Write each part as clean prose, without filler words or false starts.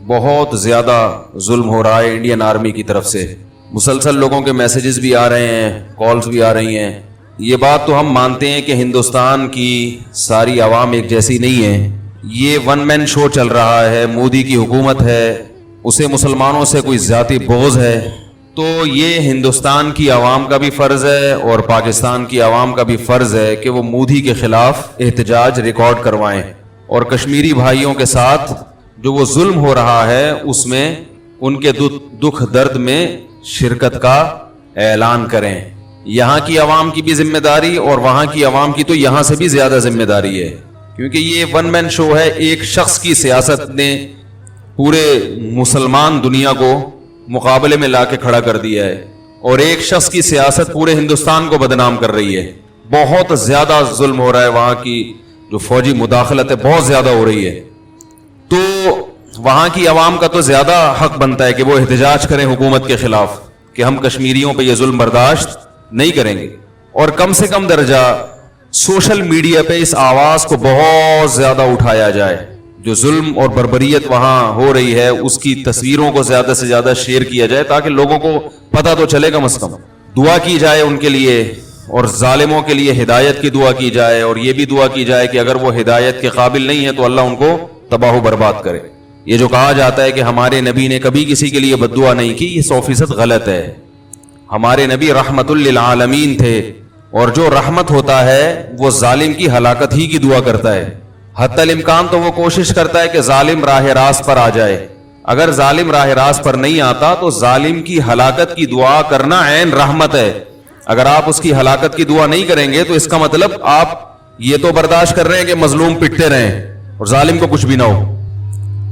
بہت زیادہ ظلم ہو رہا ہے انڈین آرمی کی طرف سے. مسلسل لوگوں کے میسیجز بھی آ رہے ہیں, کالز بھی آ رہی ہیں. یہ بات تو ہم مانتے ہیں کہ ہندوستان کی ساری عوام ایک جیسی نہیں ہے. یہ ون مین شو چل رہا ہے, مودی کی حکومت ہے, اسے مسلمانوں سے کوئی ذاتی بغض ہے. تو یہ ہندوستان کی عوام کا بھی فرض ہے اور پاکستان کی عوام کا بھی فرض ہے کہ وہ مودی کے خلاف احتجاج ریکارڈ کروائیں اور کشمیری بھائیوں کے ساتھ جو وہ ظلم ہو رہا ہے اس میں ان کے دکھ درد میں شرکت کا اعلان کریں. یہاں کی عوام کی بھی ذمہ داری اور وہاں کی عوام کی تو یہاں سے بھی زیادہ ذمہ داری ہے, کیونکہ یہ ون مین شو ہے. ایک شخص کی سیاست نے پورے مسلمان دنیا کو مقابلے میں لا کے کھڑا کر دیا ہے اور ایک شخص کی سیاست پورے ہندوستان کو بدنام کر رہی ہے. بہت زیادہ ظلم ہو رہا ہے, وہاں کی جو فوجی مداخلت ہے بہت زیادہ ہو رہی ہے. تو وہاں کی عوام کا تو زیادہ حق بنتا ہے کہ وہ احتجاج کریں حکومت کے خلاف کہ ہم کشمیریوں پہ یہ ظلم برداشت نہیں کریں گے. اور کم سے کم درجہ سوشل میڈیا پہ اس آواز کو بہت زیادہ اٹھایا جائے. جو ظلم اور بربریت وہاں ہو رہی ہے اس کی تصویروں کو زیادہ سے زیادہ شیئر کیا جائے تاکہ لوگوں کو پتہ تو چلے. کم از کم دعا کی جائے ان کے لیے اور ظالموں کے لیے ہدایت کی دعا کی جائے, اور یہ بھی دعا کی جائے کہ اگر وہ ہدایت کے قابل نہیں ہے تو اللہ ان کو تباہ و برباد کرے. یہ جو کہا جاتا ہے کہ ہمارے نبی نے کبھی کسی کے لیے بد دعا نہیں کی, یہ 100% غلط ہے. ہمارے نبی رحمت للعالمین تھے, اور جو رحمت ہوتا ہے وہ ظالم کی ہلاکت ہی کی دعا کرتا ہے. حتی الامکان تو وہ کوشش کرتا ہے کہ ظالم راہ راست پر آ جائے. اگر ظالم راہ راست پر نہیں آتا تو ظالم کی ہلاکت کی دعا کرنا عین رحمت ہے. اگر آپ اس کی ہلاکت کی دعا نہیں کریں گے تو اس کا مطلب آپ یہ تو برداشت کر رہے ہیں کہ مظلوم پٹتے رہیں اور ظالم کو کچھ بھی نہ ہو.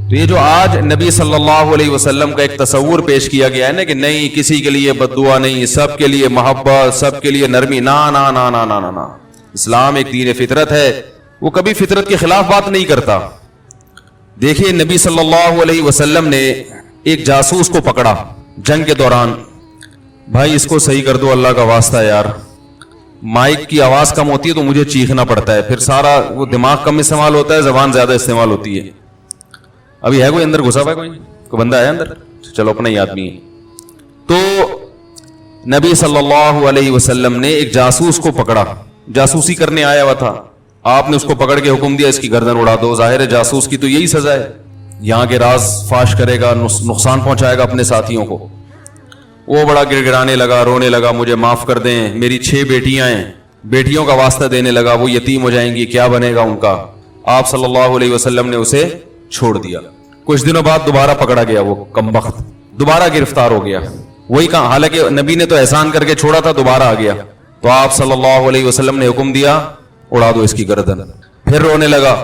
تو یہ جو آج نبی صلی اللہ علیہ وسلم کا ایک تصور پیش کیا گیا ہے نا کہ نہیں کسی کے لیے بد دعا نہیں, سب کے لیے محبت, سب کے لیے نرمی, نا نا نا نا نا نا. اسلام ایک دین فطرت ہے, وہ کبھی فطرت کے خلاف بات نہیں کرتا. دیکھیے نبی صلی اللہ علیہ وسلم نے ایک جاسوس کو پکڑا جنگ کے دوران. بھائی اس کو صحیح کر دو اللہ کا واسطہ یار, مائک کی آواز کم ہوتی ہے تو مجھے چیخنا پڑتا ہے, پھر سارا وہ دماغ کم استعمال ہوتا ہے, زبان زیادہ استعمال ہوتی ہے. ابھی ہے کوئی اندر گھسا ہوا ہے, کوئی بندہ ہے اندر؟ چلو اپنا ہی آدمی ہے. تو نبی صلی اللہ علیہ وسلم نے ایک جاسوس کو پکڑا, جاسوسی کرنے آیا ہوا تھا. آپ نے اس کو پکڑ کے حکم دیا اس کی گردن اڑا دو. ظاہر ہے جاسوس کی تو یہی سزا ہے, یہاں کے راز فاش کرے گا, نقصان پہنچائے گا اپنے ساتھیوں کو. وہ بڑا گر گرانے لگا, رونے لگا, مجھے معاف کر دیں, میری 6 بیٹیاں ہیں, بیٹیوں کا واسطہ دینے لگا, وہ یتیم ہو جائیں گی, کیا بنے گا ان کا. آپ صلی اللہ علیہ وسلم نے اسے چھوڑ دیا. کچھ دنوں بعد دوبارہ پکڑا گیا, وہ کمبخت دوبارہ گرفتار ہو گیا. وہی کہا, حالانکہ نبی نے تو احسان کر کے چھوڑا تھا, دوبارہ آ گیا. تو آپ صلی اللہ علیہ وسلم نے حکم دیا اڑا دو اس کی گردن. پھر رونے لگا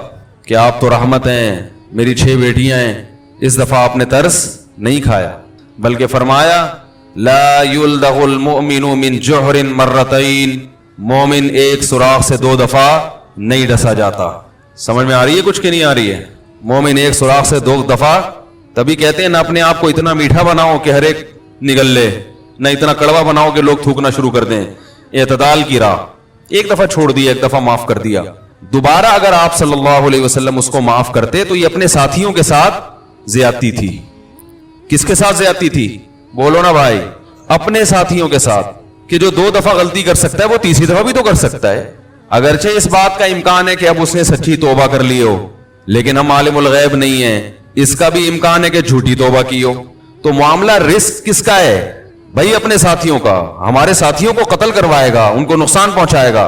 کہ آپ تو رحمت ہیں, میری 6 بیٹیاں ہیں. اس دفعہ آپ نے ترس نہیں کھایا بلکہ فرمایا لا یلدغ المؤمن من جحر مرتين, مومن ایک سوراخ سے 2 دفعہ نہیں ڈسا جاتا. سمجھ میں آ رہی ہے کچھ کہ نہیں آ رہی ہے؟ مومن ایک سوراخ سے 2 دفعہ, تبھی کہتے ہیں نہ اپنے آپ کو اتنا میٹھا بناؤ کہ ہر ایک نگل لے, نہ اتنا کڑوا بناؤ کہ لوگ تھوکنا شروع کر دیں. اعتدال کی راہ. ایک دفعہ چھوڑ دیا, ایک دفعہ معاف کر دیا. دوبارہ اگر آپ صلی اللہ علیہ وسلم اس کو معاف کرتے تو یہ اپنے ساتھیوں کے ساتھ زیادتی تھی. کس کے ساتھ زیادتی تھی؟ بولو نا بھائی, اپنے ساتھیوں کے ساتھ. کہ جو 2 دفعہ غلطی کر سکتا ہے وہ تیسری دفعہ بھی تو کر سکتا ہے. اگرچہ اس بات کا امکان ہے کہ اب اس نے سچی توبہ کر لی ہو, لیکن ہم عالم الغیب نہیں ہیں, اس کا بھی امکان ہے کہ جھوٹی توبہ کی ہو. تو معاملہ رسک کس کا ہے بھائی؟ اپنے ساتھیوں کا. ہمارے ساتھیوں کو قتل کروائے گا, ان کو نقصان پہنچائے گا.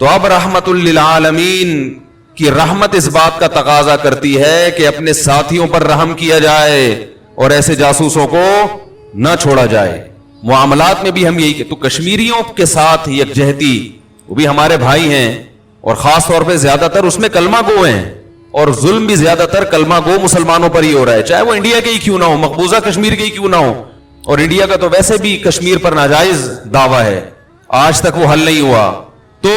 تو اب رحمت للعالمین کی رحمت اس بات کا تقاضا کرتی ہے کہ اپنے ساتھیوں پر رحم کیا جائے اور ایسے جاسوسوں کو نہ چھوڑا جائے. معاملات میں بھی ہم یہی کہ تو کشمیریوں کے ساتھ یکجہتی, وہ بھی ہمارے بھائی ہیں اور خاص طور پہ زیادہ تر اس میں کلمہ گو ہیں, اور ظلم بھی زیادہ تر کلمہ گو مسلمانوں پر ہی ہو رہا ہے, چاہے وہ انڈیا کے ہی کیوں نہ ہو, مقبوضہ کشمیر کے ہی کیوں نہ ہو. اور انڈیا کا تو ویسے بھی کشمیر پر ناجائز دعویٰ ہے, آج تک وہ حل نہیں ہوا. تو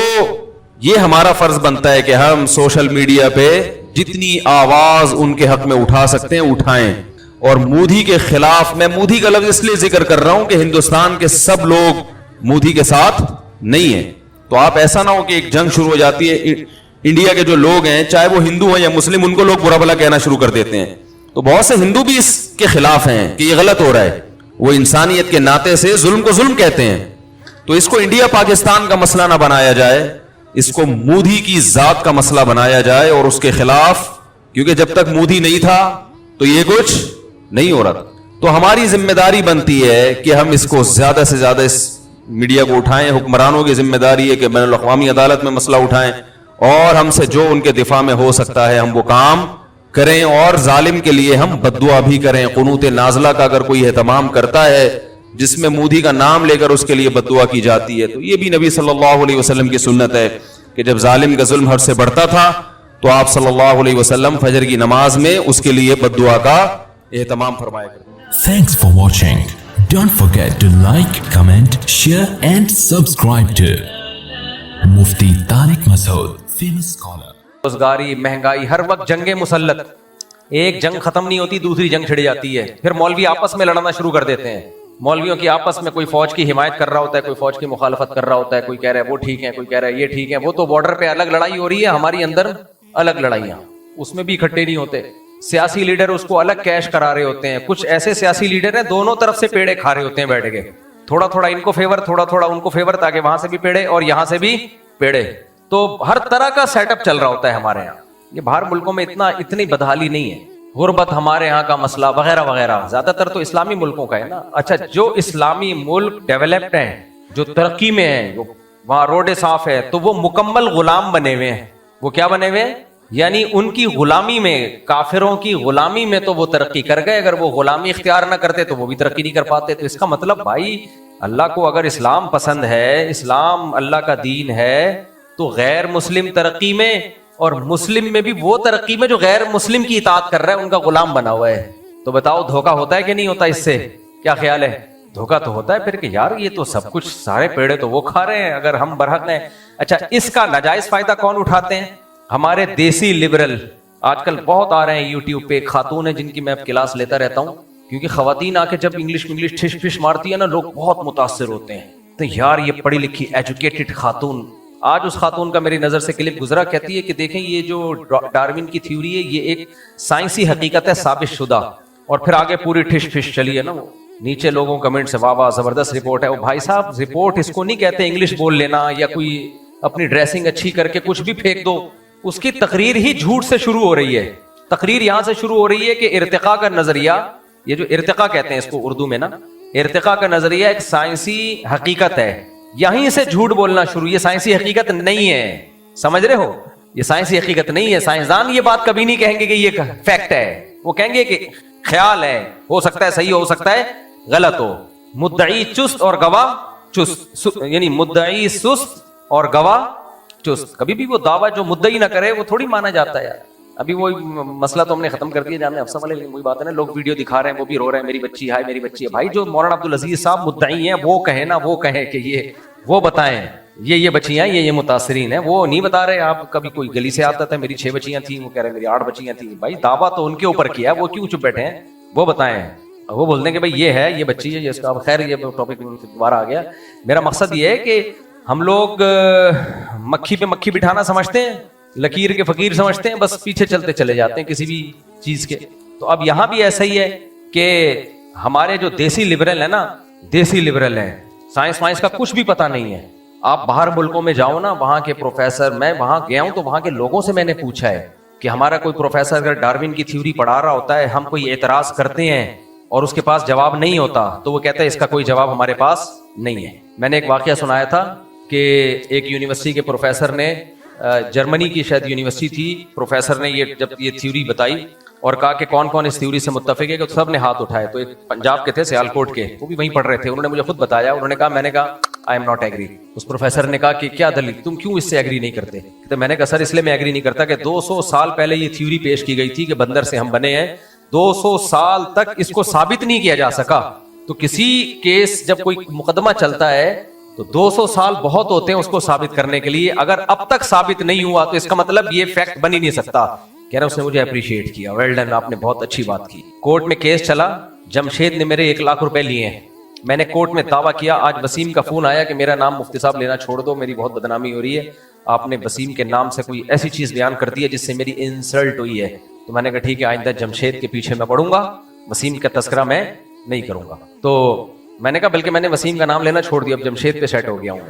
یہ ہمارا فرض بنتا ہے کہ ہم سوشل میڈیا پہ جتنی آواز ان کے حق میں اٹھا سکتے ہیں اٹھائیں. اور مودی کے خلاف, میں مودی کا لفظ اس لیے ذکر کر رہا ہوں کہ ہندوستان کے سب لوگ مودی کے ساتھ نہیں ہیں. تو آپ ایسا نہ ہو کہ ایک جنگ شروع ہو جاتی ہے, انڈیا کے جو لوگ ہیں چاہے وہ ہندو ہیں یا مسلم, ان کو لوگ برا بھلا کہنا شروع کر دیتے ہیں. تو بہت سے ہندو بھی اس کے خلاف ہیں کہ یہ غلط ہو رہا ہے, وہ انسانیت کے ناطے سے ظلم کو ظلم کہتے ہیں. تو اس کو انڈیا پاکستان کا مسئلہ نہ بنایا جائے, اس کو مودی کی ذات کا مسئلہ بنایا جائے اور اس کے خلاف, کیونکہ جب تک مودی نہیں تھا تو یہ کچھ نہیں ہو رہا تھا. تو ہماری ذمہ داری بنتی ہے کہ ہم اس کو زیادہ سے زیادہ اس میڈیا کو اٹھائیں. حکمرانوں کی ذمہ داری ہے کہ بین الاقوامی عدالت میں مسئلہ اٹھائیں, اور ہم سے جو ان کے دفاع میں ہو سکتا ہے ہم وہ کام کریں, اور ظالم کے لیے ہم بد دعا بھی کریں. قنوت نازلہ کا اگر کوئی اہتمام کرتا ہے جس میں مودی کا نام لے کر اس کے لیے بد دعا کی جاتی ہے, تو یہ بھی نبی صلی اللہ علیہ وسلم کی سنت ہے کہ جب ظالم کا ظلم حد سے بڑھتا تھا تو آپ صلی اللہ علیہ وسلم فجر کی نماز میں اس کے لیے بد دعا کا اہتمام فرمایا کرتے. Thanks for watching. Don't forget to like, comment, share and subscribe to Mufti Tariq Masood, famous scholar. روزگاری, مہنگائی, ہر وقت جنگیں مسلط, ایک جنگ ختم نہیں ہوتی دوسری جنگ چھڑ جاتی ہے. پھر مولوی آپس میں لڑنا شروع کر دیتے ہیں. مولویوں کی آپس میں کوئی فوج کی حمایت کر رہا ہوتا ہے, کوئی فوج کی مخالفت کر رہا ہوتا ہے, کوئی کہہ رہا ہے وہ ٹھیک ہے, کوئی کہہ رہا ہے یہ ٹھیک ہے. وہ تو بارڈر پہ الگ لڑائی ہو رہی ہے, ہماری اندر الگ لڑائیاں, اس میں بھی اکٹھے نہیں ہوتے. سیاسی لیڈر اس کو الگ کیش کرا رہے ہوتے ہیں. کچھ ایسے سیاسی لیڈر ہیں دونوں طرف سے پیڑے کھا رہے ہوتے ہیں بیٹھ کے, تھوڑا تھوڑا ان کو فیور, تھوڑا تھوڑا ان کو فیور, تاکہ وہاں سے بھی پیڑے اور یہاں سے بھی پیڑے. تو ہر طرح کا سیٹ اپ چل رہا ہوتا ہے ہمارے یہاں. یہ باہر ملکوں میں اتنی بدحالی نہیں ہے. غربت ہمارے یہاں کا مسئلہ وغیرہ وغیرہ, زیادہ تر تو اسلامی ملکوں کا ہے نا. اچھا, جو اسلامی ملک ڈیولپڈ ہیں, جو ترقی میں ہیں, وہاں روڈیں صاف ہے, تو وہ مکمل غلام بنے ہوئے ہیں. وہ کیا بنے ہوئے ہیں؟ یعنی ان کی غلامی میں, کافروں کی غلامی میں تو وہ ترقی کر گئے. اگر وہ غلامی اختیار نہ کرتے تو وہ بھی ترقی نہیں کر پاتے. تو اس کا مطلب بھائی, اللہ کو اگر اسلام پسند ہے, اسلام اللہ کا دین ہے, تو غیر مسلم ترقی میں اور مسلم میں بھی وہ ترقی میں جو غیر مسلم کی اطاعت کر رہا ہے ان کا غلام بنا ہوا ہے. تو بتاؤ دھوکا ہوتا ہے کہ نہیں ہوتا؟ اس سے کیا خیال ہے؟ دھوکا تو ہوتا ہے پھر کہ یار یہ تو سب کچھ سارے پیڑے تو وہ کھا رہے ہیں اگر ہم برحق ہیں. اچھا, اس کا ناجائز فائدہ کون اٹھاتے ہیں؟ ہمارے دیسی لبرل. آج کل بہت آ رہے ہیں یوٹیوب پہ, خاتون ہیں جن کی میں کلاس لیتا رہتا ہوں, کیونکہ خواتین آ کے جب انگلش ٹھش پھش مارتی ہے نا, لوگ بہت متاثر ہوتے ہیں. تو یار یہ پڑھی لکھی ایجوکیٹڈ خاتون, آج اس خاتون کا میری نظر سے کلپ گزرا, کہتی ہے کہ دیکھیں یہ جو ڈارون کی تھیوری ہے یہ ایک سائنسی حقیقت ہے ثابت شدہ. اور پھر آگے پوری ٹھش پھش چلی ہے نا. وہ نیچے لوگوں کمنٹ سے واہ واہ زبردست رپورٹ ہے. وہ بھائی صاحب رپورٹ اس کو نہیں کہتے انگلش بول لینا یا کوئی اپنی ڈریسنگ اچھی کر کے کچھ بھی پھینک دو. اس کی تقریر ہی جھوٹ سے شروع ہو رہی ہے. تقریر یہاں سے شروع ہو رہی ہے کہ ارتقاء کا نظریہ, یہ جو ارتقاء کہتے ہیں اس کو اردو میں نا, ارتقاء کا نظریہ ایک سائنسی حقیقت ہے. یہیں سے جھوٹ بولنا شروع. یہ سائنسی حقیقت نہیں ہے, سمجھ رہے ہو؟ یہ سائنسی حقیقت نہیں ہے. سائنسدان یہ بات کبھی نہیں کہیں گے کہ یہ فیکٹ ہے, وہ کہیں گے کہ خیال ہے, ہو سکتا ہے صحیح ہو سکتا ہے غلط ہو. مدعی چست اور گواہ چست, یعنی مدعی سست اور گواہ چست. کبھی بھی وہ دعویٰ جو مدعی نہ کرے وہ تھوڑی مانا جاتا ہے. ابھی وہ مسئلہ تو ہم نے ختم کر دیا جامعہ افسر والے, وہی بات ہے نا, لوگ ویڈیو دکھا رہے ہیں وہ بھی رو رہے ہیں میری بچی ہے میری بچی ہے. بھائی جو مولانا عبدالعزیز صاحب مدعی ہیں وہ کہیں نا, وہ کہیں کہ یہ وہ بتائیں یہ بچیاں یہ متاثرین ہیں, وہ نہیں بتا رہے. آپ کبھی کوئی گلی سے آتا تھا میری 6 بچیاں تھیں, وہ کہہ رہے میری 8 بچیاں تھیں. بھائی دعویٰ تو ان کے اوپر کیا ہے, وہ کیوں چپ بیٹھے ہیں؟ وہ بتائیں. وہ بولتے ہیں کہ بھائی یہ ہے یہ بچی ہے یہ اس کا. خیر یہ ٹاپک دوبارہ آ گیا. میرا مقصد یہ ہے کہ ہم لوگ مکھی پہ مکھی بٹھانا سمجھتے ہیں, لکیر کے فقیر سمجھتے ہیں, بس پیچھے چلتے چلے جاتے ہیں کسی بھی چیز کے. تو اب یہاں بھی ایسا ہی ہے کہ ہمارے جو دیسی لبرل ہیں نا, دیسی لبرل ہیں, سائنس کا کچھ بھی پتہ نہیں ہے. آپ باہر ملکوں میں جاؤ نا, وہاں کے پروفیسر, میں وہاں گیا ہوں تو وہاں کے لوگوں سے میں نے پوچھا ہے کہ ہمارا کوئی پروفیسر اگر ڈارون کی تھیوری پڑھا رہا ہوتا ہے, ہم کوئی اعتراض کرتے ہیں اور اس کے پاس جواب نہیں ہوتا, تو وہ کہتا ہے اس کا کوئی جواب ہمارے پاس نہیں ہے. میں نے ایک واقعہ سنایا تھا کہ ایک یونیورسٹی کے پروفیسر نے, جرمنی کی شاید یونیورسٹی تھی, پروفیسر نے جب یہ تھیوری بتائی اور کہا کہ کون کون اس تھیوری سے متفق ہے, کہ سب نے ہاتھ اٹھائے. تو ایک پنجاب کے تھے سیالکوٹ کے, وہ بھی وہیں پڑھ رہے تھے, انہوں نے مجھے خود بتایا. انہوں نے کہا, میں نے کہا آئی ایم ناٹ ایگری. اس پروفیسر نے کہا کہ کیا دلیل, تم کیوں اس سے ایگری نہیں کرتے؟ تو میں نے کہا سر اس لیے میں ایگری نہیں کرتا کہ 200 سال پہلے یہ تھیوری پیش کی گئی تھی کہ بندر سے ہم بنے ہیں, 200 سال تک اس کو ثابت نہیں کیا جا سکا. تو کسی کیس جب کوئی مقدمہ چلتا ہے تو 200 سال بہت ہوتے ہیں اس کو ثابت کرنے کے لیے. اگر اب تک ثابت نہیں ہوا تو اس کا مطلب یہ فیکٹ بن ہی نہیں سکتا. کہہ رہا اس نے مجھے اپریشیٹ کیا, ویل ڈن, آپ نے بہت اچھی بات کی. کورٹ میں کیس چلا, جمشید نے میرے 1 لاکھ روپے لیے ہیں. میں نے کورٹ میں دعویٰ کیا. آج وسیم کا فون آیا کہ میرا نام مفتی صاحب لینا چھوڑ دو, میری بہت بدنامی ہو رہی ہے, آپ نے وسیم کے نام سے کوئی ایسی چیز بیان کر دی ہے جس سے میری انسلٹ ہوئی ہے. تو میں نے کہا ٹھیک ہے آئندہ جمشید کے پیچھے میں پڑھوں گا, وسیم کا تذکرہ میں نہیں کروں گا. تو میں نے کہا بلکہ میں نے وسیم کا نام لینا چھوڑ دیا, اب جمشید پہ سیٹ ہو گیا ہوں.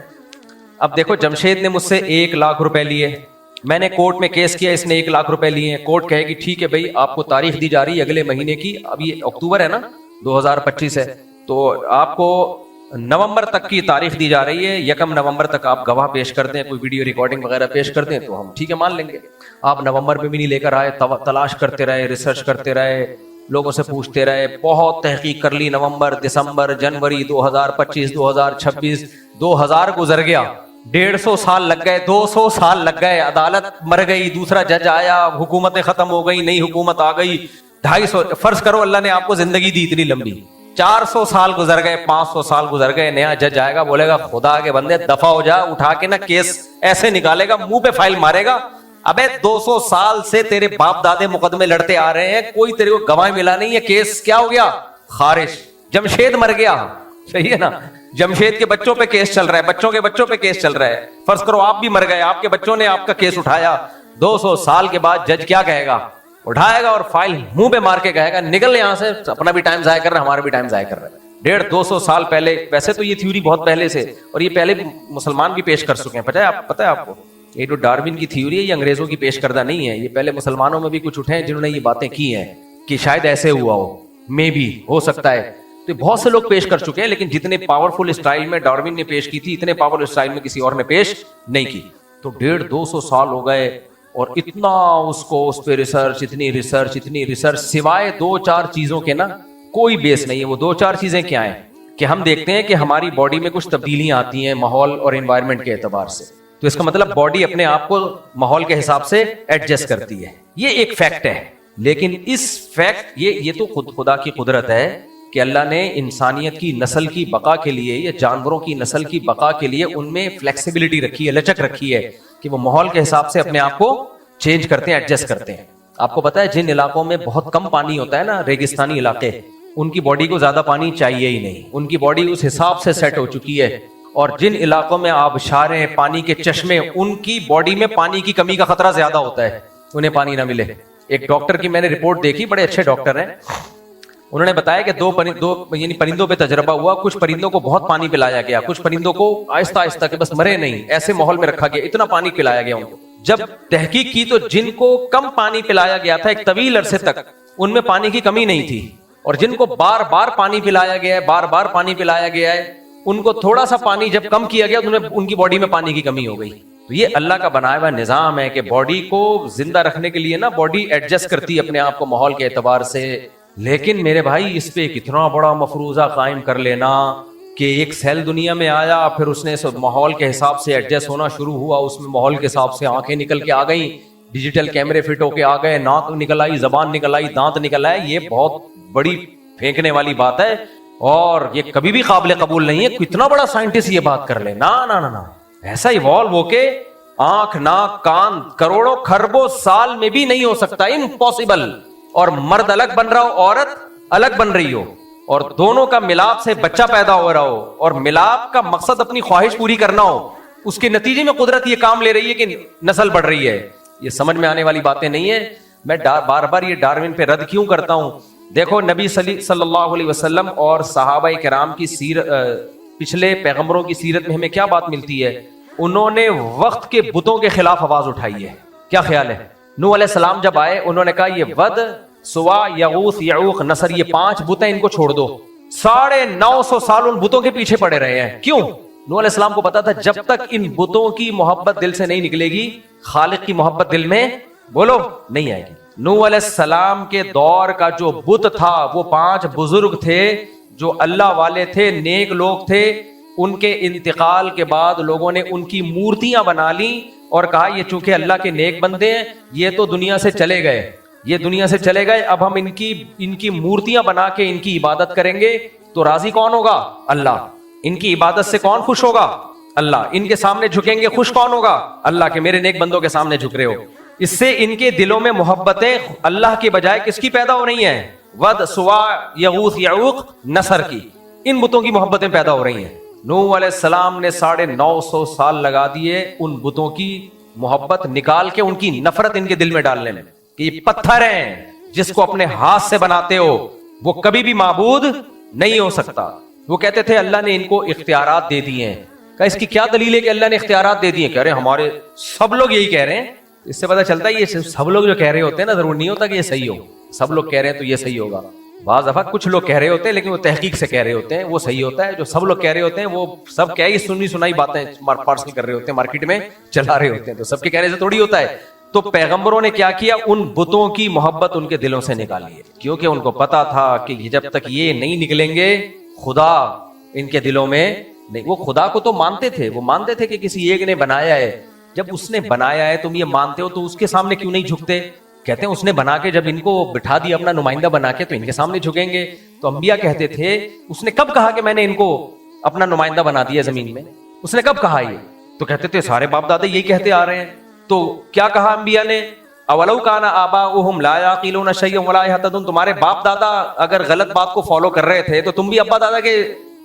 اب دیکھو جمشید نے مجھ سے 1 لاکھ روپے لیے, میں نے کورٹ میں کیس کیا, اس نے 1 لاکھ روپے لیے. کورٹ کہے گی ٹھیک ہے بھائی آپ کو تاریخ دی جا رہی ہے اگلے مہینے کی, اب یہ اکتوبر ہے نا 2025 ہے, تو آپ کو نومبر تک کی تاریخ دی جا رہی ہے, 1 نومبر تک آپ گواہ پیش کر دیں, کوئی ویڈیو ریکارڈنگ وغیرہ پیش کر دیں تو ہم ٹھیک ہے مان لیں گے. آپ نومبر میں بھی نہیں لے کر آئے, تلاش کرتے رہے, ریسرچ کرتے رہے, لوگوں سے پوچھتے رہے, بہت تحقیق کر لی, نومبر, دسمبر, جنوری 2025, 2026, 2000 گزر گیا, 150 سال لگ گئے, 200 سال لگ گئے, عدالت مر گئی, دوسرا جج آیا, حکومتیں ختم ہو گئی, نئی حکومت آ گئی, 250, فرض کرو اللہ نے آپ کو زندگی دی اتنی لمبی, 400 سال گزر گئے, 500 سال گزر گئے, نیا جج آئے گا, بولے گا خدا کے بندے دفع ہو جا, اٹھا کے نا کیس ایسے نکالے گا, منہ پہ فائل مارے گا, ابے 200 سال سے تیرے باپ دادے مقدمے لڑتے آ رہے ہیں, کوئی تیرے کو گواہ ملا نہیں ہے, کیس کیا ہو گیا خارج, جمشید مر گیا, صحیح ہے نا, جمشید کے بچوں پہ کیس چل رہا ہے, بچوں کے بچوں پہ کیس چل رہا ہے, فرض کرو آپ بھی مر گئے, آپ کے بچوں نے آپ کا کیس اٹھایا, 200 سال کے بعد جج کیا کہے گا, اٹھائے گا اور فائل منہ پہ مار کے کہے گا نکل یہاں سے, اپنا بھی ٹائم ضائع کر رہا ہے, ہمارا بھی ٹائم ضائع کر رہا ہے. 150-200 سال پہلے, ویسے تو یہ تھیوری بہت پہلے سے, اور یہ پہلے مسلمان بھی پیش کر چکے ہیں, پتہ ہے آپ کو, یہ جو ڈارون کی تھیوری ہے یہ انگریزوں کی پیش کردہ نہیں ہے, یہ پہلے مسلمانوں میں بھی کچھ اٹھے ہیں جنہوں نے یہ باتیں کی ہیں کہ شاید ایسے ہوا ہو, مے بھی ہو سکتا ہے, تو بہت سے لوگ پیش کر چکے ہیں, لیکن جتنے پاورفل اسٹائل میں ڈارون نے پیش کی تھی اتنے پاورفل اسٹائل میں کسی اور نے پیش نہیں کی. تو 150-200 سال ہو گئے, اور اتنا اس پہ ریسرچ, اتنی ریسرچ, سوائے 2-4 چیزوں کے نا کوئی بیس نہیں ہے. وہ 2-4 چیزیں کیا ہیں کہ ہم دیکھتے ہیں کہ ہماری باڈی میں کچھ تبدیلیاں آتی ہیں ماحول اور انوائرمنٹ کے اعتبار سے, تو اس کا مطلب باڈی اپنے آپ کو ماحول کے حساب سے ایڈجسٹ کرتی ہے, یہ ایک فیکٹ ہے. لیکن اس فیکٹ یہ تو خدا کی قدرت ہے کہ اللہ نے انسانیت کی نسل کی بقا کے لیے یا جانوروں کی نسل کی بقا کے لیے ان میں فلیکسیبلٹی رکھی ہے, لچک رکھی ہے کہ وہ ماحول کے حساب سے اپنے آپ کو چینج کرتے ہیں, ایڈجسٹ کرتے ہیں. آپ کو پتا ہے جن علاقوں میں بہت کم پانی ہوتا ہے نا, ریگستانی علاقے, ان کی باڈی کو زیادہ پانی چاہیے ہی نہیں, ان کی باڈی اس حساب سے سیٹ ہو چکی ہے. اور جن علاقوں میں آبشاریں, پانی کے چشمے, ان کی باڈی میں پانی کی کمی کا خطرہ زیادہ ہوتا ہے, انہیں پانی نہ ملے. ایک ڈاکٹر کی میں نے رپورٹ دیکھی, بڑے اچھے ڈاکٹر ہیں, انہوں نے بتایا کہ دو یعنی پرندوں پہ تجربہ ہوا, کچھ پرندوں کو بہت پانی پلایا گیا, کچھ پرندوں کو آہستہ آہستہ کہ بس مرے نہیں, ایسے ماحول میں رکھا گیا, اتنا پانی پلایا گیا ان کو. جب تحقیق کی تو جن کو کم پانی پلایا گیا تھا ایک طویل عرصے تک, ان میں پانی کی کمی نہیں تھی, اور جن کو بار بار پانی پلایا گیا ہے, بار بار پانی پلایا گیا ہے, ان کو تھوڑا سا پانی جب کم کیا گیا تو ان کی باڈی میں پانی کی کمی ہو گئی. تو یہ اللہ کا بنایا ہوا نظام ہے کہ باڈی کو زندہ رکھنے کے لیے نا باڈی ایڈجسٹ کرتی ہے اپنے آپ کو ماحول کے اعتبار سے. لیکن میرے بھائی اس پہ کتنا بڑا مفروضہ قائم کر لینا کہ ایک سیل دنیا میں آیا, پھر اس نے ماحول کے حساب سے ایڈجسٹ ہونا شروع ہوا, اس میں ماحول کے حساب سے آنکھیں نکل کے آ گئیں, ڈیجیٹل کیمرے فٹ ہو کے آ گئے, ناک نکل آئی, زبان نکل آئی, دانت نکل آئے. یہ بہت بڑی پھینکنے والی بات ہے, اور یہ کبھی بھی قابل قبول نہیں ہے. کتنا بڑا سائنٹسٹ یہ بات کر لے, نا ایسا ایوالو ہو کے آنکھ, ناک, کان کروڑوں خربوں سال میں بھی نہیں ہو سکتا, امپاسبل. اور مرد الگ بن رہا ہو, عورت الگ بن رہی ہو, اور دونوں کا ملاپ سے بچہ پیدا ہو رہا ہو, اور ملاپ کا مقصد اپنی خواہش پوری کرنا ہو, اس کے نتیجے میں قدرت یہ کام لے رہی ہے کہ نسل بڑھ رہی ہے. یہ سمجھ میں آنے والی باتیں نہیں ہے. میں بار بار یہ ڈارون پہ رد کیوں کرتا ہوں؟ دیکھو نبی صلی اللہ علیہ وسلم اور صحابہ کرام کی سیرت, پچھلے پیغمبروں کی سیرت میں ہمیں کیا بات ملتی ہے؟ انہوں نے وقت کے بتوں کے خلاف آواز اٹھائی ہے. کیا خیال ہے؟ نوح علیہ السلام جب آئے انہوں نے کہا یہ ود, سوا, یغوث, یعوق, نصر, یہ 5 بت ہیں, ان کو چھوڑ دو. 950 سال ان بتوں کے پیچھے پڑے رہے ہیں. کیوں؟ نوح علیہ السلام کو پتا تھا جب تک ان بتوں کی محبت دل سے نہیں نکلے گی, خالق کی محبت دل میں بولو نہیں آئے گی. نوح علیہ السلام کے دور کا جو بت تھا وہ 5 بزرگ تھے جو اللہ والے تھے, نیک لوگ تھے. ان کے انتقال کے بعد لوگوں نے ان کی مورتیاں بنا لی اور کہا یہ چونکہ اللہ کے نیک بندے ہیں, یہ تو دنیا سے چلے گئے, اب ہم ان کی مورتیاں بنا کے ان کی عبادت کریں گے. تو راضی کون ہوگا؟ اللہ. ان کی عبادت سے کون خوش ہوگا؟ اللہ. ان کے سامنے جھکیں گے, خوش کون ہوگا؟ اللہ, کہ میرے نیک بندوں کے سامنے جھک رہے ہو. اس سے ان کے دلوں میں محبتیں اللہ کے بجائے کس کی پیدا ہو رہی ہیں؟ ود, سوا, یغوث, یعوق, نصر کی, ان بتوں کی محبتیں پیدا ہو رہی ہیں. نوح علیہ السلام نے 950 سال لگا دیے ان بتوں کی محبت نکال کے ان کی نفرت ان کے دل میں ڈالنے میں. کہ یہ پتھر ہیں جس کو اپنے ہاتھ سے بناتے ہو وہ کبھی بھی معبود نہیں ہو سکتا. وہ کہتے تھے اللہ نے ان کو اختیارات دے دیے ہیں. کہ اس کی کیا دلیل ہے کہ اللہ نے اختیارات دے دیے؟ کہہ رہے ہمارے سب لوگ یہی کہہ رہے ہیں. اس سے پتہ چلتا ہے یہ سب لوگ جو کہہ رہے ہوتے ہیں نا ضرور نہیں ہوتا کہ یہ صحیح ہو. سب لوگ کہہ رہے ہیں تو یہ صحیح ہوگا. بعض دفعہ کچھ لوگ کہہ رہے ہوتے ہیں لیکن وہ تحقیق سے کہہ رہے ہوتے ہیں, وہ صحیح ہوتا ہے. جو سب لوگ کہہ رہے ہوتے ہیں وہ سب کیا ہی سنی سنائی باتیں پارسل کر رہے ہوتے ہیں, مارکیٹ میں چلا رہے ہوتے ہیں. تو سب کے کہنے سے تھوڑی ہوتا ہے. تو پیغمبروں نے کیا کیا, ان بتوں کی محبت ان کے دلوں سے نکالی ہے, کیونکہ ان کو پتا تھا کہ جب تک یہ نہیں نکلیں گے خدا ان کے دلوں میں نہیں. وہ خدا کو تو مانتے تھے, وہ مانتے تھے کہ کسی ایک نے بنایا ہے. جب اس نے بنایا ہے تم یہ مانتے ہو تو اس کے سامنے کیوں نہیں جھکتے؟ کہتے ہیں اس نے بنا کے جب ان کو بٹھا دیا اپنا نمائندہ بنا کے تو ان کے سامنے جھکیں گے. تو انبیاء کہتے تھے اس نے کب کہا کہ میں نے ان کو اپنا نمائندہ بنا دیا زمین میں؟ اس نے کب کہا یہ؟ تو کہتے تھے سارے باپ دادا یہی کہتے آ رہے ہیں. تو کیا کہا انبیاء نے؟ اولو کان آباؤہم لا یعقلون شیئا ولا یہتدون. تمہارے باپ دادا اگر غلط بات کو فالو کر رہے تھے تو تم بھی ابا دادا کے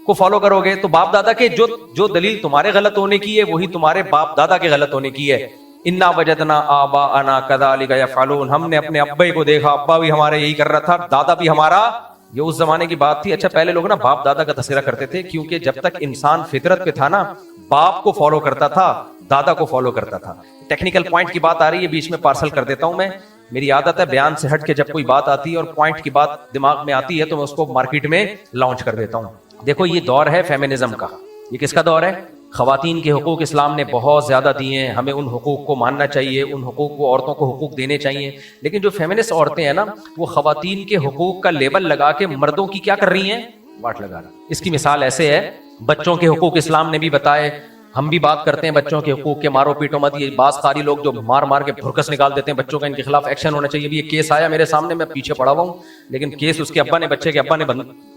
کو فالو کرو گے. تو باپ دادا کے جو دلیل تمہارے غلط ہونے کی ہے وہی تمہارے باپ دادا کے غلط ہونے کی ہے. انا وجدنا آباءنا کذالک یفعلون. ہم نے اپنے ابے کو دیکھا, ابا بھی ہمارے یہی کر رہا تھا, دادا بھی ہمارا. یہ اس زمانے کی بات تھی. اچھا پہلے لوگ نا باپ دادا کا تذکرہ کرتے تھے کیونکہ جب تک انسان فطرت پہ تھا نا باپ کو فالو کرتا تھا, دادا کو فالو کرتا تھا. ٹیکنیکل پوائنٹ کی بات آ رہی ہے بیچ میں پارسل کر دیتا ہوں میں. میری عادت ہے بیان سے ہٹ کے جب کوئی بات آتی ہے اور پوائنٹ کی بات دماغ میں آتی ہے تو میں اس کو مارکیٹ میں لانچ کر دیتا ہوں. دیکھو یہ دور ہے فیمنزم کا. یہ کس کا دور ہے؟ خواتین کے حقوق اسلام نے بہت زیادہ دیے ہیں, ہمیں ان حقوق کو ماننا چاہیے, ان حقوق کو عورتوں کو حقوق دینے چاہیے. لیکن جو فیمنسٹ عورتیں ہیں نا وہ خواتین کے حقوق کا لیبل لگا کے مردوں کی کیا کر رہی ہیں؟ واٹ لگا رہی. اس کی مثال ایسے ہے, بچوں کے حقوق اسلام نے بھی بتائے. ہم بھی بات کرتے ہیں بچوں کے حقوق کے, مارو پیٹو مت. یہ بعض قاری لوگ جو مار مار کے بھرکس نکال دیتے ہیں بچوں کا, ان کے خلاف ایکشن ہونا چاہیے. یہ کیس آیا میرے سامنے, میں پیچھے پڑا ہوا ہوں, لیکن کیس اس کے ابا نے, بچے کے ابا نے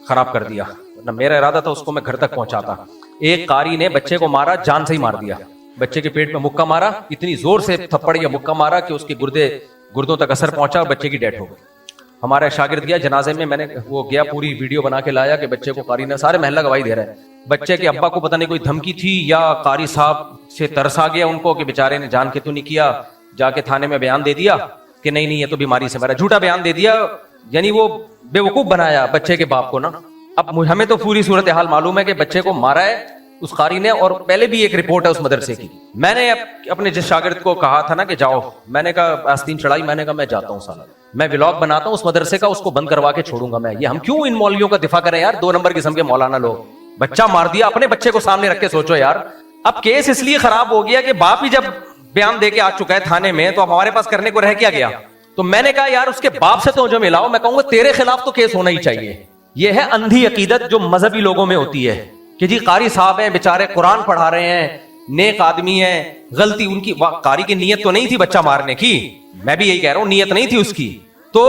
خراب کر دیا. میرا ارادہ تھا اس کو میں گھر تک پہنچاتا. ایک قاری نے بچے کو مارا, جان سے ہی مار دیا. بچے کے پیٹ میں مکہ مارا, اتنی زور سے تھپڑ یا مکہ مارا کہ اس کے گردوں تک اثر پہنچا اور بچے کی ڈیتھ ہو گئی. ہمارا شاگرد گیا جنازے میں نے وہ گیا, پوری ویڈیو بنا کے لایا کہ بچے کو قاری نے, سارے محلہ گواہی دے رہے ہیں. بچے کے ابا کو پتہ نہیں کوئی دھمکی تھی یا قاری صاحب سے ترس آ گیا ان کو کہ بیچارے نے جان کے تو نہیں کیا, جا کے تھانے میں بیان دے دیا کہ نہیں یہ تو بیماری سے مرا. جھوٹا بیان دے دیا, یعنی وہ بے وقوف بنایا بچے کے باپ کو نا. اب ہمیں تو پوری صورتحال معلوم ہے کہ بچے کو مارا ہے اس قاری نے, اور پہلے بھی ایک رپورٹ ہے اس مدرسے کی. میں نے اپنے جس شاگرد کو کہا تھا نا کہ جاؤ, میں نے کہا آستین چڑھائی, میں نے کہا میں جاتا ہوں سالہ, میں ولاگ بناتا ہوں اس مدرسے کا, اس کو بند کروا کے چھوڑوں گا میں. یہ ہم کیوں ان مولویوں کا دفاع کریں یار, 2 نمبر قسم کے مولانا لوگ. بچہ مار دیا, اپنے بچے کو سامنے رکھ کے سوچو یار. اب کیس اس لیے خراب ہو گیا کہ باپ ہی جب بیان دے کے آ چکا ہے تھانے میں تو اب ہمارے پاس کرنے کو رہ کیا گیا. تو میں نے کہا یار اس کے باپ سے تو جو ملاؤ, میں کہوں گا تیرے خلاف تو کیس ہونا ہی چاہیے. یہ ہے اندھی عقیدت جو مذہبی لوگوں میں ہوتی ہے کہ جی قاری صاحب ہیں بیچارے, قرآن پڑھا رہے ہیں, نیک آدمی ہیں, غلطی ان کی, قاری کی نیت تو نہیں تھی بچہ مارنے کی, میں بھی یہی کہہ رہا ہوں نیت نہیں تھی اس کی, تو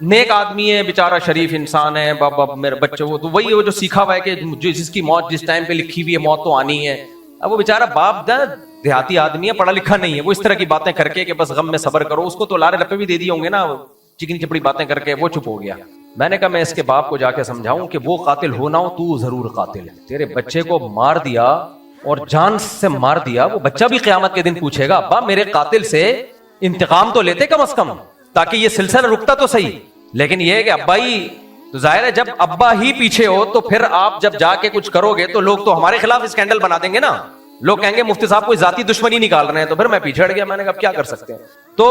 نیک آدمی ہے بیچارہ, شریف انسان ہے, بابا میرے بچے وہ تو وہی وہ جو سیکھا ہوا ہے کہ جس کی موت جس ٹائم پہ لکھی ہوئی ہے موت تو آنی ہے. اب وہ بیچارہ باپ دیہاتی آدمی ہے, پڑھا لکھا نہیں ہے, وہ اس طرح کی باتیں کر کے کہ بس غم میں صبر کرو, اس کو تو لارے لپے بھی دے دیے ہوں گے نا, چکنی چپڑی باتیں کر کے وہ چپ ہو گیا. میں نے کہا میں اس کے باپ کو جا کے سمجھاؤں کہ وہ قاتل ہو نہ ہو تو ضرور قاتل ہے. تیرے بچے کو مار دیا اور جان سے مار دیا, وہ بچہ بھی قیامت کے دن پوچھے گا ابا میرے قاتل سے انتقام تو لیتے کم از کم, تاکہ یہ سلسلہ رکتا تو صحیح. لیکن یہ ہے کہ ابا ہی, تو ظاہر ہے جب ابا ہی پیچھے ہو تو پھر آپ جب جا کے کچھ کرو گے تو لوگ تو ہمارے خلاف اسکینڈل بنا دیں گے نا. لوگ کہیں گے مفتی صاحب کوئی ذاتی دشمنی نکال رہے ہیں, تو پھر میں پیچھے ہٹ گیا. میں نے کہا کیا کر سکتے ہیں, تو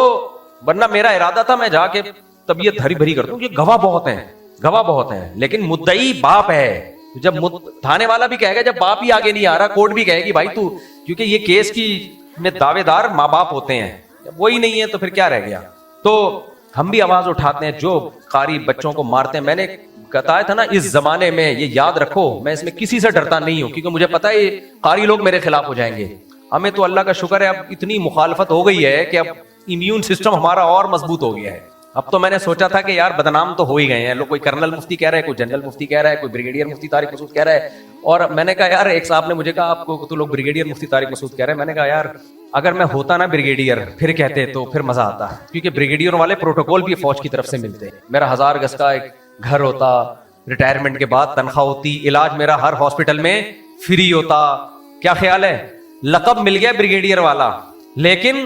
ورنہ میرا ارادہ تھا میں جا کے طبیعت ہری بھری کر دوں, یہ گواہ بہت ہیں, لیکن مدعی باپ ہے. جب تھانے والا بھی کہے گا, جب باپ ہی آگے نہیں آ رہا, کورٹ بھی کہے گی بھائی تو, کیونکہ یہ کیس کی میں دعوے دار ماں باپ ہوتے ہیں, جب وہی نہیں ہے تو پھر کیا رہ گیا. تو ہم بھی آواز اٹھاتے ہیں جو قاری بچوں کو مارتے ہیں. میں نے بتایا تھا نا اس زمانے میں, یہ یاد رکھو, میں اس میں کسی سے ڈرتا نہیں ہوں کیونکہ مجھے پتا ہے یہ قاری لوگ میرے خلاف ہو جائیں گے. ہمیں تو اللہ کا شکر ہے اب اتنی مخالفت ہو گئی ہے کہ اب امیون سسٹم ہمارا اور مضبوط ہو گیا ہے. اب تو میں نے سوچا تھا کہ یار بدنام تو ہو ہی گئے ہیں لوگ, کوئی کرنل مفتی کہہ رہا ہے, کوئی جنرل مفتی کہہ رہا ہے, کوئی بریگیڈیئر مفتی طارق مسعود کہہ رہا ہے. اور میں نے کہا یار, ایک صاحب نے مجھے کہا آپ کو تو لوگ بریگیڈیئر مفتی طارق مسعود کہہ رہے ہیں. میں نے کہا یار اگر میں ہوتا نا بریگیڈیئر پھر کہتے تو پھر مزہ آتا, کیونکہ بریگیڈیئر والے پروٹوکول بھی فوج کی طرف سے ملتے ہیں. میرا 1000 گز کا ایک گھر ہوتا, ریٹائرمنٹ کے بعد تنخواہ ہوتی, علاج میرا ہر ہاسپٹل میں فری ہوتا. کیا خیال ہے, لقب مل گیا بریگیڈیئر والا, لیکن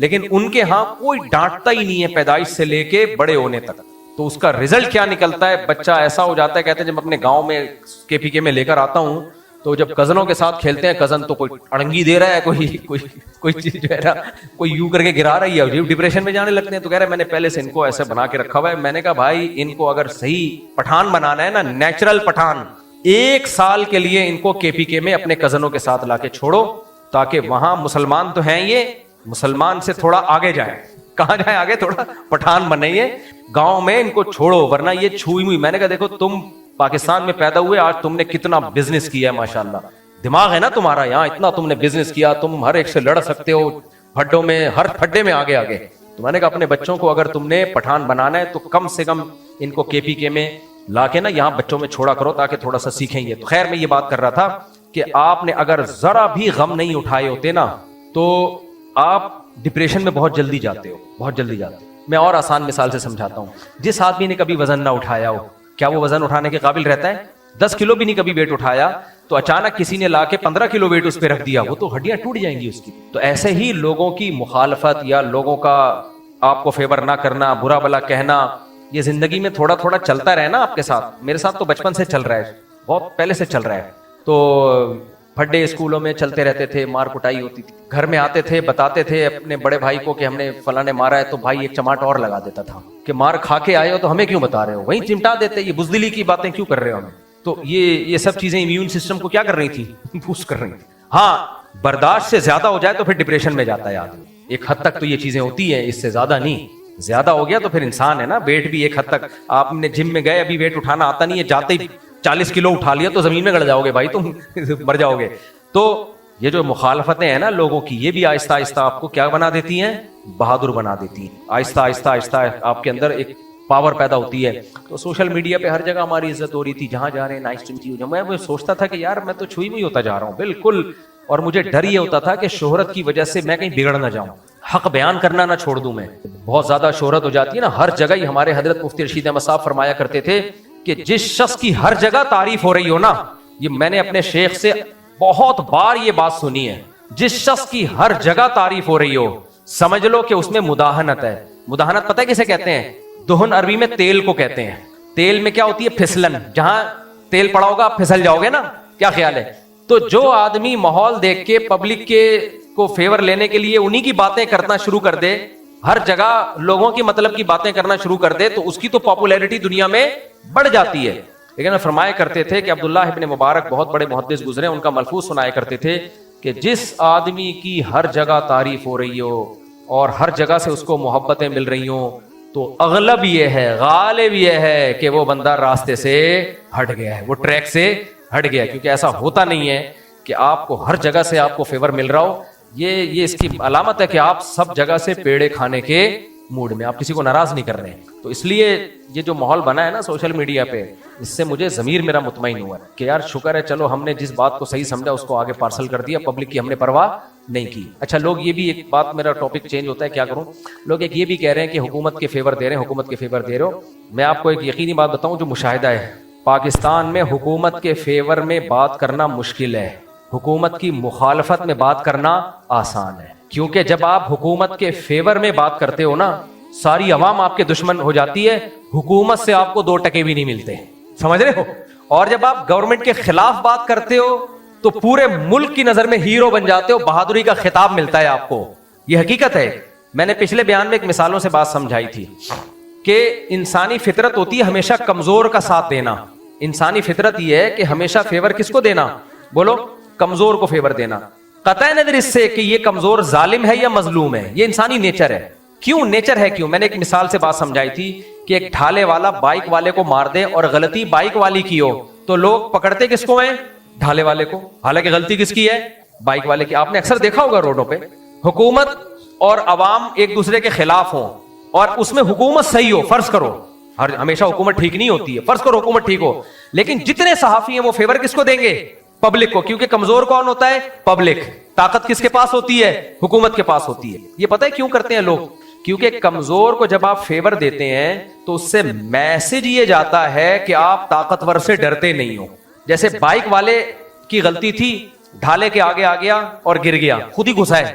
لیکن ان کے ہاں کوئی ڈانٹتا ہی نہیں ہے پیدائش سے لے کے بڑے ہونے تک. تو اس کا رزلٹ کیا نکلتا ہے, بچہ ایسا ہو جاتا ہے. کہتے ہیں جب اپنے گاؤں میں کے پی کے میں لے کر آتا ہوں تو جب کزنوں کے ساتھ کھیلتے ہیں, کزن تو کوئی اڑنگی دے رہا ہے, کوئی چیز جو ہے نا کوئی یوں کر کے گرا رہی ہے, ڈپریشن میں جانے لگتے ہیں. تو کہہ رہے ہیں میں نے پہلے سے ان کو ایسے بنا کے رکھا ہوا ہے. میں نے کہا بھائی ان کو اگر صحیح پٹھان بنانا ہے نا, نیچرل پٹھان, 1 سال کے لیے ان کو کے پی کے میں اپنے کزنوں کے ساتھ لا کے چھوڑو, تاکہ وہاں مسلمان تو ہیں, یہ مسلمان سے تھوڑا آگے جائیں. کہاں جائیں آگے, تھوڑا پٹھان بنے. یہ گاؤں میں ان کو چھوڑو, ورنہ یہ چھوئی ہوئی. میں نے کہا دیکھو تم پاکستان میں پیدا ہوئے, آج تم نے کتنا بزنس کیا ہے, ماشاءاللہ دماغ ہے نا تمہارا, یہاں اتنا تم نے بزنس کیا, تم ہر ایک سے لڑ سکتے ہو پھڈوں میں, ہر پھڈے میں آگے. تو میں نے کہا اپنے بچوں کو اگر تم نے پٹھان بنانا ہے تو کم سے کم ان کو کے پی کے میں لا کے نا یہاں بچوں میں چھوڑا کرو, تاکہ تھوڑا سا سیکھیں. یہ تو خیر میں یہ بات کر رہا تھا کہ آپ نے اگر ذرا بھی غم نہیں اٹھائے ہوتے نا تو آپ ڈپریشن میں بہت جلدی جاتے ہو, بہت جلدی جاتے ہو. میں اور آسان مثال سے سمجھاتا ہوں. جس آدمی نے کبھی وزن نہ اٹھایا ہو, کیا وہ وزن اٹھانے کے قابل رہتا ہے؟ 10 کلو بھی نہیں کبھی ویٹ اٹھایا تو اچانک کسی نے لا کے 15 کلو ویٹ اس پہ رکھ دیا, وہ تو ہڈیاں ٹوٹ جائیں گی اس کی. تو ایسے ہی لوگوں کی مخالفت یا لوگوں کا آپ کو فیور نہ کرنا, برا بلا کہنا, یہ زندگی میں تھوڑا تھوڑا چلتا رہے نا آپ کے ساتھ. میرے ساتھ تو بچپن سے چل رہا ہے, بہت پہلے سے چل رہا ہے. تو پھڈے اسکولوں میں چلتے رہتے تھے, مار کٹائی ہوتی تھی. گھر میں آتے تھے, بتاتے تھے اپنے بڑے بھائی کو کہ ہم نے فلاں نے مارا ہے, تو بھائی ایک چماٹ اور لگا دیتا تھا کہ مار کھا کے آئے ہو تو ہمیں کیوں بتا رہے ہو, وہیں چمٹا دیتے, یہ بزدلی کی باتیں کیوں کر رہے ہو ہمیں. تو یہ سب چیزیں امیون سسٹم کو کیا کر رہی تھی, بوسٹ کر رہی تھی. ہاں برداشت سے زیادہ ہو جائے تو پھر ڈپریشن میں جاتا ہے آدمی. ایک حد تک تو یہ چیزیں ہوتی ہیں, اس سے زیادہ نہیں. زیادہ ہو گیا تو پھر انسان ہے نا. ویٹ بھی ایک حد تک, آپ نے جم میں گئے, ابھی ویٹ اٹھانا آتا نہیں ہے, جاتے ہی 40 کلو اٹھا لیا تو زمین میں گڑ جاؤ گے بھائی, تم مر جاؤ گے. تو یہ جو مخالفتیں ہیں نا لوگوں کی, یہ بھی آہستہ آہستہ آپ کو کیا بنا دیتی ہیں, بہادر بنا دیتی ہیں. آہستہ آہستہ آہستہ آپ کے اندر ایک پاور پیدا ہوتی ہے. تو سوشل میڈیا پہ ہر جگہ ہماری عزت ہو رہی تھی, جہاں جا رہے ہیں نائس ٹو میٹ یو. میں سوچتا تھا کہ یار میں تو چھوئی ہوئی ہوتا جا رہا ہوں بالکل, اور مجھے ڈر یہ ہوتا تھا کہ شہرت کی وجہ سے میں کہیں بگڑ نہ جاؤں, حق بیان کرنا نہ چھوڑ دوں میں. بہت زیادہ شہرت ہو جاتی ہے نا ہر جگہ. ہی ہمارے حضرت مفتی رشید احمد صاحب فرمایا کرتے تھے کہ جس شخص کی ہر جگہ تعریف ہو رہی ہو نا, یہ میں نے اپنے شیخ سے بہت بار یہ بات سنی ہے, جس شخص کی ہر جگہ تعریف ہو رہی ہو سمجھ لو کہ اس میں مداہنت ہے. مداہنت پتہ ہے کسے کہتے ہیں؟ دہن عربی میں تیل کو کہتے ہیں. تیل میں کیا ہوتی ہے, پھسلن. جہاں تیل پڑا ہوگا آپ پھسل جاؤ گے نا, کیا خیال ہے؟ تو جو آدمی ماحول دیکھ کے پبلک کے کو فیور لینے کے لیے انہی کی باتیں کرنا شروع کر دے, ہر جگہ لوگوں کی مطلب کی باتیں کرنا شروع کر دے, تو اس کی تو پاپولیرٹی دنیا میں بڑھ جاتی ہے. لیکن فرمایا کرتے تھے کہ عبداللہ ابن مبارک بہت بڑے محدث گزرے, ان کا ملفوظ سنایا کرتے تھے کہ جس آدمی کی ہر جگہ تعریف ہو رہی ہو اور ہر جگہ سے اس کو محبتیں مل رہی ہوں, تو اغلب یہ ہے, غالب یہ ہے کہ وہ بندہ راستے سے ہٹ گیا ہے, وہ ٹریک سے ہٹ گیا. کیونکہ ایسا ہوتا نہیں ہے کہ آپ کو ہر جگہ سے آپ کو فیور مل رہا ہو. یہ اس کی علامت ہے کہ آپ سب جگہ سے پیڑے کھانے کے موڈ میں, آپ کسی کو ناراض نہیں کر رہے ہیں. تو اس لیے یہ جو ماحول بنا ہے نا سوشل میڈیا پہ, اس سے مجھے ضمیر میرا مطمئن ہوا کہ یار شکر ہے, چلو ہم نے جس بات کو صحیح سمجھا اس کو آگے پارسل کر دیا, پبلک کی ہم نے پرواہ نہیں کی. اچھا لوگ یہ بھی, ایک بات میرا ٹاپک چینج ہوتا ہے, کیا کروں, لوگ ایک یہ بھی کہہ رہے ہیں کہ حکومت کے فیور دے رہے ہیں, حکومت کے فیور دے رہے ہو. میں آپ کو ایک یقینی بات بتاؤں جو مشاہدہ ہے, پاکستان میں حکومت کے فیور میں بات کرنا مشکل ہے, حکومت کی مخالفت میں بات کرنا آسان ہے. کیونکہ جب آپ حکومت کے فیور میں بات کرتے ہو نا, ساری عوام آپ کے دشمن ہو جاتی ہے, حکومت سے آپ کو 2 ٹکے بھی نہیں ملتے, سمجھ رہے ہو. اور جب آپ گورنمنٹ کے خلاف بات کرتے ہو تو پورے ملک کی نظر میں ہیرو بن جاتے ہو, بہادری کا خطاب ملتا ہے آپ کو. یہ حقیقت ہے. میں نے پچھلے بیان میں ایک مثالوں سے بات سمجھائی تھی کہ انسانی فطرت ہوتی ہے ہمیشہ کمزور کا ساتھ دینا. انسانی فطرت یہ ہے کہ ہمیشہ فیور کس کو دینا, بولو, کمزور کو فیور دینا. قطع نظر اس سے کہ یہ کمزور ظالم ہے یا مظلوم ہے, یہ انسانی نیچر ہے. کیوں نیچر ہے, کیوں؟ میں نے ایک مثال سے بات سمجھائی تھی کہ ایک ڈھالے والا بائک والے کو مار دے اور غلطی بائک والی کی ہو, تو لوگ پکڑتے کس کو ہیں, ڈھالے والے کو, حالانکہ غلطی کس کی ہے, بائک والے کی. آپ نے اکثر دیکھا ہوگا روڈوں پہ حکومت اور عوام ایک دوسرے کے خلاف ہوں اور اس میں حکومت صحیح ہو, فرض کرو, ہمیشہ حکومت ٹھیک نہیں ہوتی ہے, فرض کرو حکومت ٹھیک ہو, لیکن جتنے صحافی ہیں وہ فیور کس کو دیں گے, پبلک کو. کیونکہ کمزور کون ہوتا ہے, پبلک. طاقت کس کے پاس ہوتی ہے, حکومت کے پاس ہوتی ہے. یہ پتہ ہے کیوں کرتے ہیں لوگ, کیونکہ کمزور کو جب آپ فیور دیتے ہیں تو اس سے میسج یہ جاتا ہے کہ آپ طاقتور سے ڈرتے نہیں ہو. جیسے بائک والے کی غلطی تھی, ڈھالے کے آگے آ گیا اور گر گیا, خود ہی گھسا ہے,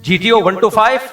GTO 125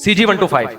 CG 125,